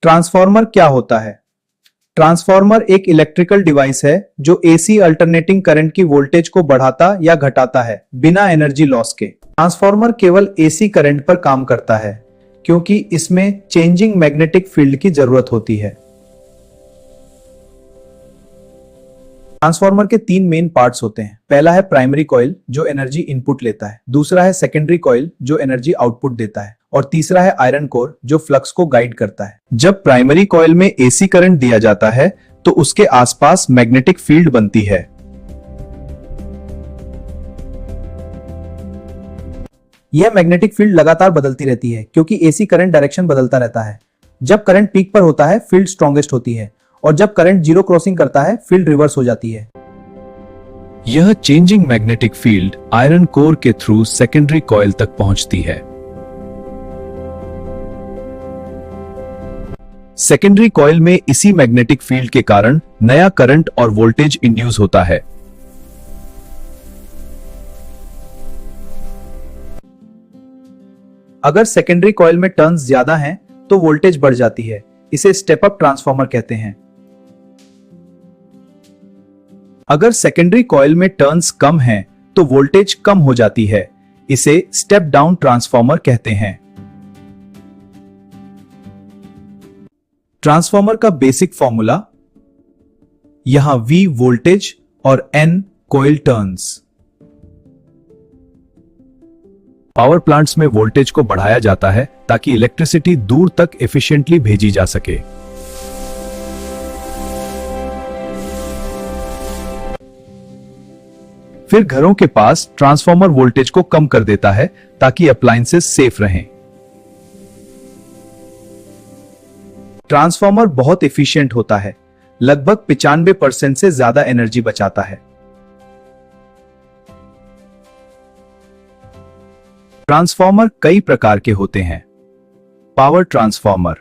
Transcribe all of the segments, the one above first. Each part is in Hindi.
ट्रांसफार्मर क्या होता है? ट्रांसफार्मर एक इलेक्ट्रिकल डिवाइस है जो एसी अल्टरनेटिंग करंट की वोल्टेज को बढ़ाता या घटाता है बिना एनर्जी लॉस के। ट्रांसफार्मर केवल एसी करंट पर काम करता है क्योंकि इसमें चेंजिंग मैग्नेटिक फील्ड की जरूरत होती है। ट्रांसफार्मर के तीन मेन पार्ट्स होते हैं। पहला है प्राइमरी कॉइल जो एनर्जी इनपुट लेता है, दूसरा है सेकेंडरी कॉइल जो एनर्जी आउटपुट देता है और तीसरा है आयरन कोर जो फ्लक्स को गाइड करता है। जब प्राइमरी कॉइल में एसी करंट दिया जाता है तो उसके आसपास मैग्नेटिक फील्ड बनती है। यह मैग्नेटिक फील्ड लगातार बदलती रहती है क्योंकि एसी करंट डायरेक्शन बदलता रहता है। जब करंट पीक पर होता है फील्ड स्ट्रॉन्गेस्ट होती है और जब करंट जीरो क्रॉसिंग करता है फील्ड रिवर्स हो जाती है। यह changing magnetic field iron core के थ्रू सेकेंडरी कॉइल तक पहुंचती है। सेकेंडरी कॉइल में इसी मैग्नेटिक फील्ड के कारण नया करंट और वोल्टेज इंड्यूस होता है। अगर सेकेंडरी कॉइल में टर्न्स ज्यादा हैं तो वोल्टेज बढ़ जाती है। इसे स्टेप अप ट्रांसफार्मर कहते हैं। अगर सेकेंडरी कॉइल में टर्न्स कम हैं तो वोल्टेज कम हो जाती है। इसे स्टेप डाउन ट्रांसफार्मर कहते हैं। ट्रांसफार्मर का बेसिक फॉर्मूला, यहां V वोल्टेज और N coil turns. Power plants में वोल्टेज को बढ़ाया जाता है ताकि इलेक्ट्रिसिटी दूर तक एफिशिएंटली भेजी जा सके। फिर घरों के पास ट्रांसफार्मर वोल्टेज को कम कर देता है ताकि अप्लायंसेस सेफ रहें। ट्रांसफार्मर बहुत एफिशिएंट होता है, लगभग 95% से ज्यादा एनर्जी बचाता है। ट्रांसफार्मर कई प्रकार के होते हैं। Power transformer,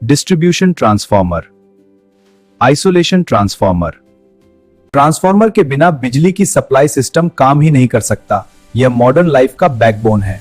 distribution transformer, isolation transformer. Transformer के बिना बिजली की सप्लाई सिस्टम काम ही नहीं कर सकता। यह मॉडर्न लाइफ का बैकबोन है।